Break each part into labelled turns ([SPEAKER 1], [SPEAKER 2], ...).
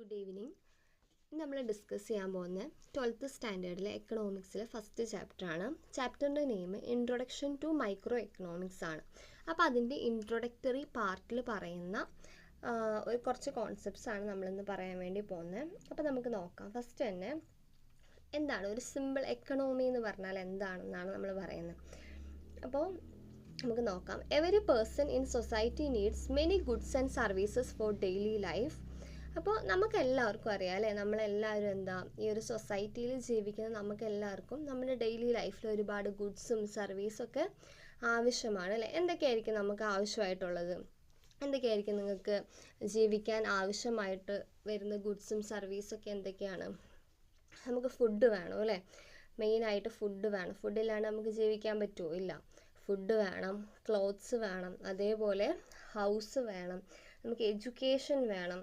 [SPEAKER 1] Good evening. നമ്മൾ discuss ചെയ്യാൻ പോകുന്ന 12th സ്റ്റാൻഡേർഡിലെ എക്കണോമിക്സിലെ ഫസ്റ്റ് ചാപ്റ്ററാണ്. ചാപ്റ്ററിൻ്റെ name introduction to micro economics ആണ്. അപ്പോൾ അതിൻ്റെ ഇൻട്രൊഡക്ടറി പാർട്ടിൽ പറയുന്ന കുറച്ച് കോൺസെപ്റ്റ്സ് ആണ് നമ്മളിന്ന് പറയാൻ വേണ്ടി പോകുന്നത്. അപ്പോൾ നമുക്ക് നോക്കാം. ഫസ്റ്റ് തന്നെ എന്താണ് ഒരു സിമ്പിൾ എക്കണോമി എന്ന് പറഞ്ഞാൽ എന്താണെന്നാണ് നമ്മൾ പറയുന്നത്. അപ്പോൾ നമുക്ക് നോക്കാം. Every person in society needs many goods and services four daily life. അപ്പോൾ നമുക്കെല്ലാവർക്കും അറിയാം അല്ലേ, നമ്മളെല്ലാവരും ഈ ഒരു സൊസൈറ്റിയിൽ ജീവിക്കുന്ന നമുക്കെല്ലാവർക്കും നമ്മുടെ ഡെയിലി ലൈഫിൽ ഒരുപാട് ഗുഡ്സും സർവീസും ഒക്കെ ആവശ്യമാണ് അല്ലേ. എന്തൊക്കെയായിരിക്കും നമുക്ക് ആവശ്യമായിട്ടുള്ളത്? എന്തൊക്കെയായിരിക്കും നിങ്ങൾക്ക് ജീവിക്കാൻ ആവശ്യമായിട്ട് വരുന്ന ഗുഡ്സും സർവീസും ഒക്കെ എന്തൊക്കെയാണ്? നമുക്ക് ഫുഡ് വേണം അല്ലേ, മെയിനായിട്ട് ഫുഡ് വേണം. ഫുഡില്ലാണ്ട് നമുക്ക് ജീവിക്കാൻ പറ്റുമോ? ഇല്ല. ഫുഡ് വേണം, ക്ലോത്ത്സ് വേണം, അതേപോലെ ഹൗസ് വേണം, നമുക്ക് എഡ്യൂക്കേഷൻ വേണം,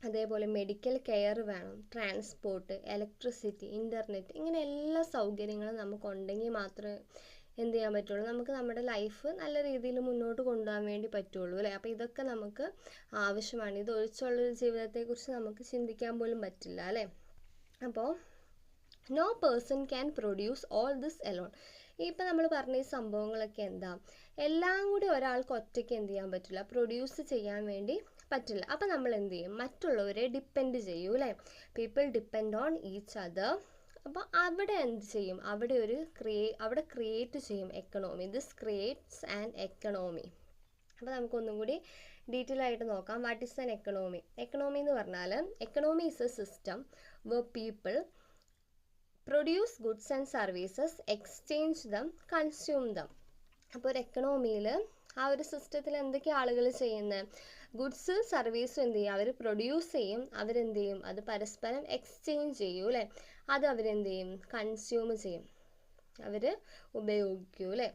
[SPEAKER 1] അതേപോലെ മെഡിക്കൽ കെയർ വേണം, ട്രാൻസ്പോർട്ട്, ഇലക്ട്രിസിറ്റി, ഇൻ്റർനെറ്റ്, ഇങ്ങനെ എല്ലാ സൗകര്യങ്ങളും നമുക്കുണ്ടെങ്കിൽ മാത്രമേ എന്ത് ചെയ്യാൻ പറ്റുള്ളൂ, നമുക്ക് നമ്മുടെ ലൈഫ് നല്ല രീതിയിൽ മുന്നോട്ട് കൊണ്ടുപോകാൻ വേണ്ടി പറ്റുള്ളൂ അല്ലേ. അപ്പോൾ ഇതൊക്കെ നമുക്ക് ആവശ്യമാണ്. ഇത് ഒഴിച്ചുള്ളൊരു ജീവിതത്തെക്കുറിച്ച് നമുക്ക് ചിന്തിക്കാൻ പോലും പറ്റില്ല അല്ലേ. അപ്പോൾ no person can produce all this alone. ഇപ്പം നമ്മൾ പറഞ്ഞ ഈ സംഭവങ്ങളൊക്കെ എല്ലാം കൂടി ഒരാൾക്ക് ഒറ്റയ്ക്ക് എന്ത് ചെയ്യാൻ പറ്റില്ല, പ്രൊഡ്യൂസ് ചെയ്യാൻ വേണ്ടി പറ്റില്ല. അപ്പം നമ്മൾ എന്ത് ചെയ്യും? മറ്റുള്ളവരെ ഡിപ്പെൻഡ് ചെയ്യും അല്ലേ. People depend on each other. അപ്പോൾ അവിടെ എന്ത് ചെയ്യും? അവിടെ ക്രിയേറ്റ് ചെയ്യും economy. This creates an economy. അപ്പോൾ നമുക്കൊന്നും കൂടി ഡീറ്റെയിൽ ആയിട്ട് നോക്കാം. What is an economy? Economy എന്ന് പറഞ്ഞാൽ economy is a system where people produce goods and services, exchange them, consume them. അപ്പോൾ ഒരു എക്കണോമിയിൽ ആ ഒരു സിസ്റ്റത്തിൽ എന്തൊക്കെ ആളുകൾ ചെയ്യുന്നത്? ഗുഡ്സ് സർവീസും എന്ത് ചെയ്യും? അവർ പ്രൊഡ്യൂസ് ചെയ്യും, അവരെന്ത് ചെയ്യും? അത് പരസ്പരം എക്സ്ചേഞ്ച് ചെയ്യും അല്ലേ. അത് അവരെന്ത് ചെയ്യും? കൺസ്യൂം ചെയ്യും, അവർ ഉപയോഗിക്കും അല്ലേ.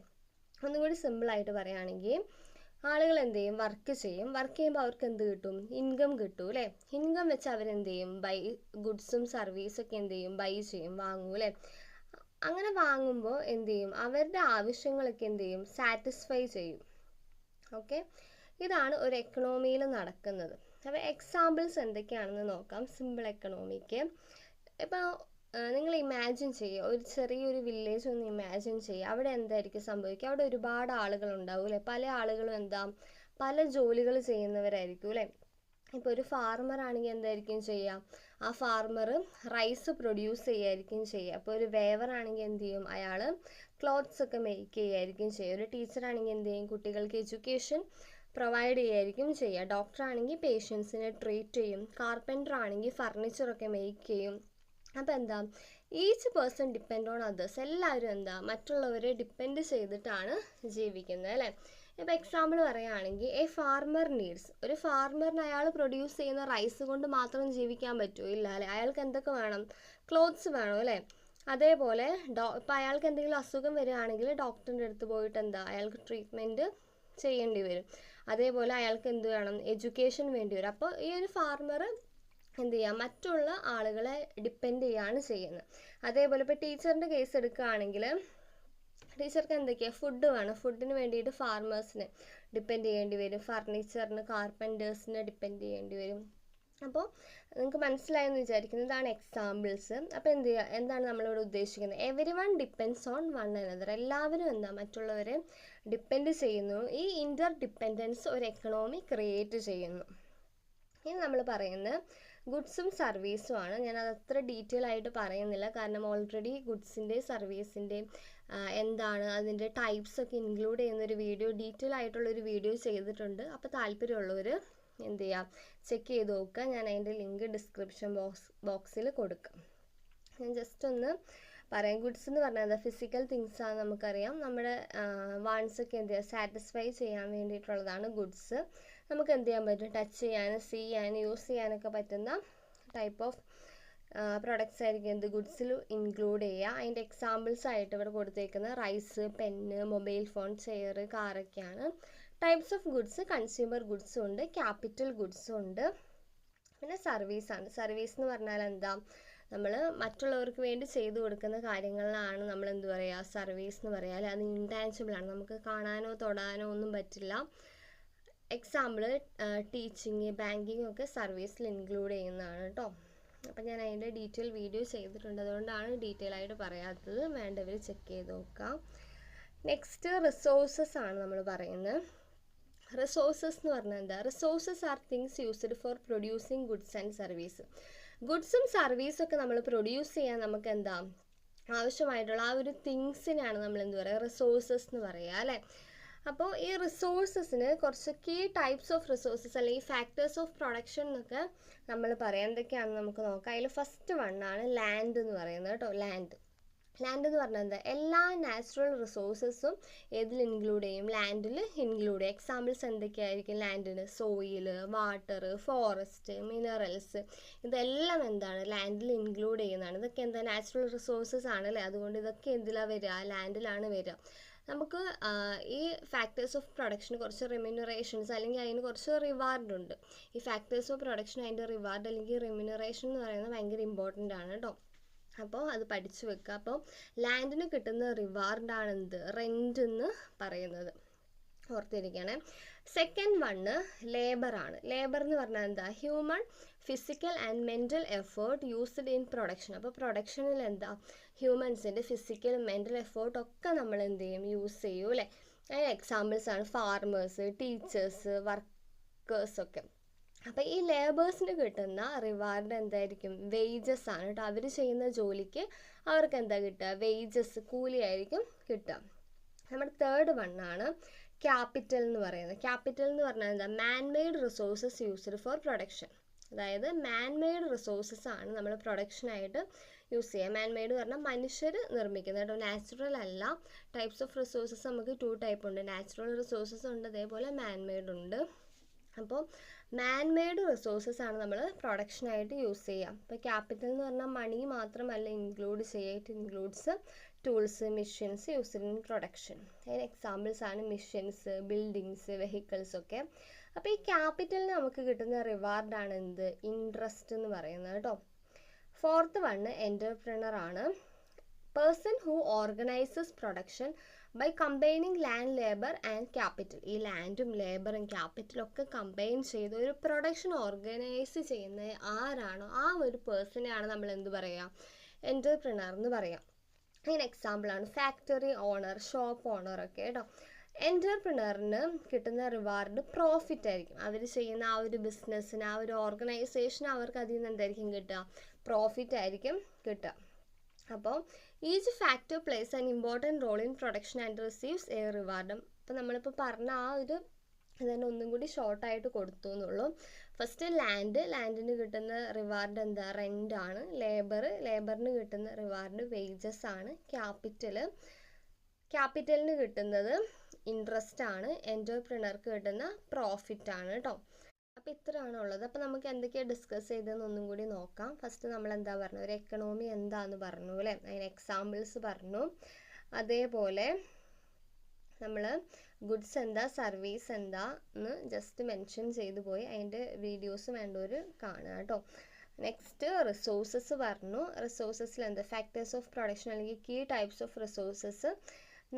[SPEAKER 1] ഒന്നും കൂടി സിമ്പിളായിട്ട് പറയുകയാണെങ്കിൽ ആളുകൾ എന്ത് ചെയ്യും? വർക്ക് ചെയ്യും. വർക്ക് ചെയ്യുമ്പോൾ അവർക്ക് എന്ത് കിട്ടും? ഇൻകം കിട്ടും അല്ലേ. ഇൻകം വെച്ച് അവരെന്ത് ചെയ്യും? ഗുഡ്സും സർവീസൊക്കെ എന്ത് ചെയ്യും? ബൈ ചെയ്യും, വാങ്ങും അല്ലേ. അങ്ങനെ വാങ്ങുമ്പോൾ എന്ത് ചെയ്യും? അവരുടെ ആവശ്യങ്ങളൊക്കെ എന്ത് ചെയ്യും? സാറ്റിസ്ഫൈ ചെയ്യും. ഓക്കെ, ഇതാണ് ഒരു എക്കണോമിയിൽ നടക്കുന്നത്. അപ്പോൾ എക്സാമ്പിൾസ് എന്തൊക്കെയാണെന്ന് നോക്കാം സിമ്പിൾ എക്കണോമിക്ക്. ഇപ്പോൾ നിങ്ങൾ ഇമാജിൻ ചെയ്യുക, ഒരു ചെറിയൊരു വില്ലേജ് ഒന്ന് ഇമാജിൻ ചെയ്യുക. അവിടെ എന്തായിരിക്കും സംഭവിക്കുക? അവിടെ ഒരുപാട് ആളുകളുണ്ടാവും അല്ലേ. പല ആളുകളും പല ജോലികൾ ചെയ്യുന്നവരായിരിക്കും അല്ലേ. ഇപ്പോൾ ഒരു ഫാർമർ ആണെങ്കിൽ എന്തായിരിക്കും ചെയ്യുക? ആ ഫാർമർ റൈസ് പ്രൊഡ്യൂസ് ചെയ്യുകയായിരിക്കും ചെയ്യുക. അപ്പോൾ ഒരു വേവർ ആണെങ്കിൽ എന്ത് ചെയ്യും? അയാൾ ക്ലോത്ത്സ് ഒക്കെ മേക്ക് ചെയ്യുകയായിരിക്കും ചെയ്യുക. ഒരു ടീച്ചർ ആണെങ്കിൽ എന്ത് ചെയ്യും? കുട്ടികൾക്ക് എഡ്യൂക്കേഷൻ പ്രൊവൈഡ് ചെയ്യുകയായിരിക്കും ചെയ്യുക. ഡോക്ടർ ആണെങ്കിൽ പേഷ്യൻസിനെ ട്രീറ്റ് ചെയ്യും. കാർപ്പൻറ്റർ ആണെങ്കിൽ ഫർണിച്ചറൊക്കെ മേക്ക് ചെയ്യും. അപ്പോൾ each person depend on others. എല്ലാവരും മറ്റുള്ളവരെ ഡിപ്പെൻഡ് ചെയ്തിട്ടാണ് ജീവിക്കുന്നത് അല്ലേ. ഇപ്പോൾ എക്സാമ്പിൾ പറയുകയാണെങ്കിൽ എ ഫാർമർ നീഡ്സ്. ഒരു ഫാർമറിന് അയാൾ പ്രൊഡ്യൂസ് ചെയ്യുന്ന റൈസ് കൊണ്ട് മാത്രം ജീവിക്കാൻ പറ്റുമോ? ഇല്ല അല്ലേ. അയാൾക്ക് എന്തൊക്കെ വേണം? ക്ലോത്ത്സ് വേണം അല്ലേ. അതേപോലെ ഇപ്പോൾ അയാൾക്ക് എന്തെങ്കിലും അസുഖം വരികയാണെങ്കിൽ ഡോക്ടറിൻ്റെ അടുത്ത് പോയിട്ട് അയാൾക്ക് ട്രീറ്റ്മെൻറ്റ് ചെയ്യേണ്ടി വരും. അതേപോലെ അയാൾക്ക് എന്ത് വേണം? എഡ്യൂക്കേഷൻ വേണ്ടി വരും. അപ്പോൾ ഈ ഒരു ഫാർമർ എന്ത് ചെയ്യുക? മറ്റുള്ള ആളുകളെ ഡിപ്പെൻഡ് ചെയ്യുകയാണ് ചെയ്യുന്നത്. അതേപോലെ ഇപ്പോൾ ടീച്ചറിൻ്റെ കേസ് എടുക്കുകയാണെങ്കിൽ ടീച്ചർക്ക് എന്തൊക്കെയാണ്? ഫുഡ് വേണം. ഫുഡിന് വേണ്ടിയിട്ട് ഫാർമേഴ്സിനെ ഡിപ്പെൻഡ് ചെയ്യേണ്ടി വരും. ഫർണിച്ചറിന് കാർപ്പൻറ്റേഴ്സിനെ ഡിപ്പെൻഡ് ചെയ്യേണ്ടി വരും. അപ്പോൾ നിങ്ങൾക്ക് മനസ്സിലായെന്ന് വിചാരിക്കുന്നു. ഇതാണ് എക്സാമ്പിൾസ്. അപ്പോൾ എന്താണ് നമ്മളിവിടെ ഉദ്ദേശിക്കുന്നത്? Every one depends on one another. എല്ലാവരും മറ്റുള്ളവരെ ഡിപ്പെൻഡ് ചെയ്യുന്നു. ഈ ഇൻ്റർ ഡിപ്പെൻഡൻസ് ഒരു എക്കണോമി ക്രിയേറ്റ് ചെയ്യുന്നു. ഇനി നമ്മൾ പറയുന്നത് ഗുഡ്സും സർവീസും ആണ്. ഞാനത് അത്ര ഡീറ്റെയിൽ ആയിട്ട് പറയുന്നില്ല, കാരണം ഓൾറെഡി ഗുഡ്സിൻ്റെ സർവീസിൻ്റെയും എന്താണ് അതിൻ്റെ ടൈപ്സ് ഒക്കെ ഇൻക്ലൂഡ് ചെയ്യുന്നൊരു വീഡിയോ, ഡീറ്റെയിൽ ആയിട്ടുള്ളൊരു വീഡിയോ ചെയ്തിട്ടുണ്ട്. അപ്പോൾ താല്പര്യമുള്ളവർ എന്ത് ചെയ്യുക? ചെക്ക് ചെയ്ത് നോക്കുക. ഞാൻ അതിൻ്റെ ലിങ്ക് ഡിസ്ക്രിപ്ഷൻ ബോക്സിൽ കൊടുക്കാം. ഞാൻ ജസ്റ്റ് ഒന്ന് പറയാം. ഗുഡ്സ് എന്ന് പറഞ്ഞാൽ ഫിസിക്കൽ തിങ്സ് ആണ്. നമുക്കറിയാം നമ്മുടെ വാൺസൊക്കെ എന്ത് ചെയ്യുക? സാറ്റിസ്ഫൈ ചെയ്യാൻ വേണ്ടിയിട്ടുള്ളതാണ് ഗുഡ്സ്. നമുക്ക് എന്ത് ചെയ്യാൻ പറ്റും? ടച്ച് ചെയ്യാനും സീ ചെയ്യാനും യൂസ് ചെയ്യാനൊക്കെ പറ്റുന്ന ടൈപ്പ് ഓഫ് പ്രൊഡക്ട്സ് ആയിരിക്കും ഗുഡ്സിൽ ഇൻക്ലൂഡ് ചെയ്യുക. അതിൻ്റെ എക്സാമ്പിൾസ് ആയിട്ട് ഇവിടെ കൊടുത്തേക്കുന്ന rice, pen, mobile phone, chair, കാറൊക്കെയാണ്. ടൈപ്സ് ഓഫ് ഗുഡ്സ് കൺസ്യൂമർ ഗുഡ്സും ഉണ്ട്, ക്യാപിറ്റൽ ഗുഡ്സും ഉണ്ട്. പിന്നെ സർവീസാണ്. സർവീസ് എന്ന് പറഞ്ഞാൽ നമ്മൾ മറ്റുള്ളവർക്ക് വേണ്ടി ചെയ്തു കൊടുക്കുന്ന കാര്യങ്ങളിലാണ് നമ്മൾ എന്ത് പറയുക? സർവീസ് എന്ന് പറയുക അല്ലെ. അത് ഇൻടാഞ്ചിബിൾ ആണ്, നമുക്ക് കാണാനോ തൊടാനോ ഒന്നും പറ്റില്ല. എക്സാമ്പിൾ ടീച്ചിങ്, ബാങ്കിങ് ഒക്കെ സർവീസിൽ ഇൻക്ലൂഡ് ചെയ്യുന്നതാണ് കേട്ടോ. അപ്പം ഞാൻ അതിൻ്റെ ഡീറ്റെയിൽ വീഡിയോ ചെയ്തിട്ടുണ്ട്, അതുകൊണ്ടാണ് ഡീറ്റെയിൽ ആയിട്ട് പറയാത്തത്. വേണ്ടവർ ചെക്ക് ചെയ്ത് നോക്കാം. നെക്സ്റ്റ് റിസോഴ്സസ് ആണ് നമ്മൾ പറയുന്നത്. റിസോഴ്സസ് എന്ന് പറഞ്ഞാൽ എന്താ? Resources are things used for producing goods and service. ഗുഡ്സും സർവീസൊക്കെ നമ്മൾ പ്രൊഡ്യൂസ് ചെയ്യാൻ നമുക്ക് എന്താ ആവശ്യമായിട്ടുള്ള ആ ഒരു തിങ്സിനാണ് നമ്മൾ എന്ത് പറയുക? റിസോഴ്സസ് എന്ന് പറയുക അല്ലേ. അപ്പോൾ ഈ റിസോഴ്സസിന് കുറച്ച് കീ ടൈപ്സ് ഓഫ് റിസോഴ്സസ് അല്ലെങ്കിൽ ഫാക്ടേഴ്സ് ഓഫ് പ്രൊഡക്ഷൻ എന്നൊക്കെ നമ്മൾ പറയാം. എന്തൊക്കെയാണെന്ന് നമുക്ക് നോക്കാം. അതിൽ ഫസ്റ്റ് വണ്ണാണ് ലാൻഡ് എന്ന് പറയുന്നത് കേട്ടോ. ലാൻഡ് എന്ന് പറഞ്ഞാൽ എന്താ? എല്ലാ നാച്ചുറൽ റിസോഴ്സസും ഏതിൽ ഇൻക്ലൂഡ് ചെയ്യും? ലാൻഡിൽ ഇൻക്ലൂഡ് ചെയ്യും. എക്സാമ്പിൾസ് എന്തൊക്കെയായിരിക്കും ലാൻഡിന്? സോയിൽ, വാട്ടർ, ഫോറസ്റ്റ്, മിനറൽസ്, ഇതെല്ലാം എന്താണ്? ലാൻഡിൽ ഇൻക്ലൂഡ് ചെയ്യുന്നതാണ്. ഇതൊക്കെ എന്താ? നാച്ചുറൽ റിസോഴ്സസ് ആണല്ലേ. അതുകൊണ്ട് ഇതൊക്കെ എന്തിലാണ് വരിക? ലാൻഡിലാണ് വരിക. നമുക്ക് ഈ ഫാക്ടേഴ്സ് ഓഫ് പ്രൊഡക്ഷന് കുറച്ച് റെമ്യൂണറേഷൻസ് അല്ലെങ്കിൽ അതിന് കുറച്ച് റിവാർഡ് ഉണ്ട്. ഈ ഫാക്ടേഴ്സ് ഓഫ് പ്രൊഡക്ഷൻ അതിൻ്റെ റിവാർഡ് അല്ലെങ്കിൽ റെമ്യൂണറേഷൻ എന്ന് പറയുന്നത് ഭയങ്കര ഇമ്പോർട്ടൻ്റ് ആണ് കേട്ടോ. അപ്പോൾ അത് പഠിച്ചു വെക്കുക. അപ്പോൾ ലാൻഡിന് കിട്ടുന്ന റിവാർഡാണ് എന്ത്? റെൻ്റ് എന്ന് പറയുന്നത്. ഓർത്തിരിക്കണേ. സെക്കൻഡ് വണ്ണ് ലേബറാണ്. ലേബർ എന്ന് പറഞ്ഞാൽ എന്താ? Human physical and mental effort used in production. അപ്പോൾ പ്രൊഡക്ഷനിൽ എന്താ? ഹ്യൂമൻസിൻ്റെ ഫിസിക്കൽ മെൻ്റൽ എഫേർട്ട് ഒക്കെ നമ്മൾ എന്ത് ചെയ്യും? യൂസ് ചെയ്യും അല്ലേ. അതിന് എക്സാമ്പിൾസാണ് ഫാർമേഴ്സ്, ടീച്ചേഴ്സ്, വർക്കേഴ്സൊക്കെ. അപ്പോൾ ഈ ലേബേഴ്സിന് കിട്ടുന്ന റിവാർഡ് എന്തായിരിക്കും? വേജസ് ആണ് കേട്ടോ. അവർ ചെയ്യുന്ന ജോലിക്ക് അവർക്ക് എന്താ കിട്ടുക? വേജസ്, കൂലിയായിരിക്കും കിട്ടുക. നമ്മുടെ തേർഡ് വണ്ണാണ് ക്യാപിറ്റൽ എന്ന് പറയുന്നത്. ക്യാപിറ്റൽ എന്ന് പറഞ്ഞാൽ എന്താ? Man-made resources used for production. അതായത് മാൻമെയ്ഡ് റിസോഴ്സസ് ആണ് നമ്മൾ പ്രൊഡക്ഷനായിട്ട് യൂസ് ചെയ്യുക. മാൻമെയ്ഡ് പറഞ്ഞാൽ മനുഷ്യർ നിർമ്മിക്കുന്നത് കേട്ടോ, നാച്ചുറൽ അല്ല. ടൈപ്സ് ഓഫ് റിസോഴ്സസ് നമുക്ക് 2 ടൈപ്പ് ഉണ്ട്. നാച്ചുറൽ റിസോഴ്സസ് ഉണ്ട്, അതേപോലെ മാൻമെയ്ഡ് ഉണ്ട്. അപ്പോൾ മാൻമെയ്ഡ് റിസോഴ്സസ് ആണ് നമ്മൾ പ്രൊഡക്ഷനായിട്ട് യൂസ് ചെയ്യുക. ഇപ്പോൾ ക്യാപിറ്റൽ എന്ന് പറഞ്ഞാൽ മണി മാത്രമല്ല ഇൻക്ലൂഡ് ചെയ്യുക. It includes tools, machines used in production. അതിന് എക്സാമ്പിൾസ് ആണ് മെഷീൻസ്, ബിൽഡിങ്സ്, വെഹിക്കിൾസ് ഒക്കെ. അപ്പോൾ ഈ ക്യാപിറ്റലിന് നമുക്ക് കിട്ടുന്ന റിവാർഡാണ് എന്ത്? ഇൻട്രസ്റ്റ് എന്ന് പറയുന്നത് കേട്ടോ. ഫോർത്ത് വണ്ണ് എൻ്റർപ്രണർ ആണ്. Person who organises production by combining land, labour and capital. ഈ ലാൻഡും ലേബറും ക്യാപിറ്റലും ഒക്കെ കമ്പൈൻ ചെയ്ത് ഒരു പ്രൊഡക്ഷൻ ഓർഗനൈസ് ചെയ്യുന്ന ആരാണോ ആ ഒരു പേഴ്സണെയാണ് നമ്മൾ എന്ത് പറയുക? എൻ്റർപ്രണർ എന്ന് പറയാം. അതിന് എക്സാമ്പിളാണ് ഫാക്ടറി ഓണർ, ഷോപ്പ് ഓണർ ഒക്കെ കേട്ടോ. എൻ്റർപ്രണറിന് കിട്ടുന്ന റിവാർഡ് പ്രോഫിറ്റ് ആയിരിക്കും. അവർ ചെയ്യുന്ന ആ ഒരു ബിസിനസ്സിന്, ആ ഒരു ഓർഗനൈസേഷന് അവർക്ക് അതിൽ നിന്ന് എന്തായിരിക്കും കിട്ടുക? പ്രോഫിറ്റ് ആയിരിക്കും കിട്ടുക. അപ്പോൾ each factor plays an important role in production and receives a റിവാർഡും. അപ്പോൾ നമ്മളിപ്പോൾ പറഞ്ഞ ആ ഒരു ഇതന്നെ ഒന്നും കൂടി ഷോർട്ടായിട്ട് കൊടുത്തു എന്നുള്ളൂ. ഫസ്റ്റ് ലാൻഡിന് കിട്ടുന്ന റിവാർഡ് എന്താ? റെൻ്റാണ്. ലേബറിന് കിട്ടുന്ന റിവാർഡ് വേജസ് ആണ്. ക്യാപിറ്റലിന് കിട്ടുന്നത് ഇൻട്രസ്റ്റ് ആണ്. എൻ്റർപ്രണർക്ക് കിട്ടുന്ന പ്രോഫിറ്റ് ആണ് കേട്ടോ. അപ്പോൾ ഇത്രയാണ് ഉള്ളത്. അപ്പോൾ നമുക്ക് എന്തൊക്കെയാണ് ഡിസ്കസ് ചെയ്തതെന്ന് ഒന്നും കൂടി നോക്കാം. ഫസ്റ്റ് നമ്മൾ എന്താ പറഞ്ഞു? ഒരു എക്കണോമി എന്താന്ന് പറഞ്ഞു അല്ലേ. അതിന് എക്സാമ്പിൾസ് പറഞ്ഞു. അതേപോലെ നമ്മൾ ഗുഡ്സ് എന്താ, സർവീസ് എന്താ എന്ന് ജസ്റ്റ് മെൻഷൻ ചെയ്തു പോയി. അതിൻ്റെ വീഡിയോസ് വേണ്ടവർ കാണുക കേട്ടോ. നെക്സ്റ്റ് റിസോഴ്സസ് പറഞ്ഞു. റിസോഴ്സസിൽ എന്താ? ഫാക്ടേഴ്സ് ഓഫ് പ്രൊഡക്ഷൻ അല്ലെങ്കിൽ കീ ടൈപ്സ് ഓഫ് റിസോഴ്സസ്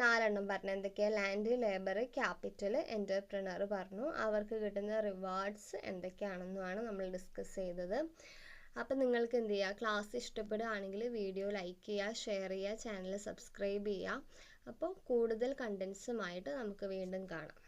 [SPEAKER 1] 4 പറഞ്ഞു. എന്തൊക്കെയാണ്? ലാൻഡ്, ലേബർ, ക്യാപിറ്റൽ, എൻ്റർപ്രണർ പറഞ്ഞു. അവർക്ക് കിട്ടുന്ന റിവാർഡ്സ് എന്തൊക്കെയാണെന്നുമാണ് നമ്മൾ ഡിസ്കസ് ചെയ്തത്. അപ്പം നിങ്ങൾക്ക് എന്ത് ചെയ്യുക? ക്ലാസ് ഇഷ്ടപ്പെടുകയാണെങ്കിൽ വീഡിയോ ലൈക്ക് ചെയ്യുക, ഷെയർ ചെയ്യുക, ചാനൽ സബ്സ്ക്രൈബ് ചെയ്യുക. അപ്പോൾ കൂടുതൽ കണ്ടൻസുമായിട്ട് നമുക്ക് വീണ്ടും കാണാം.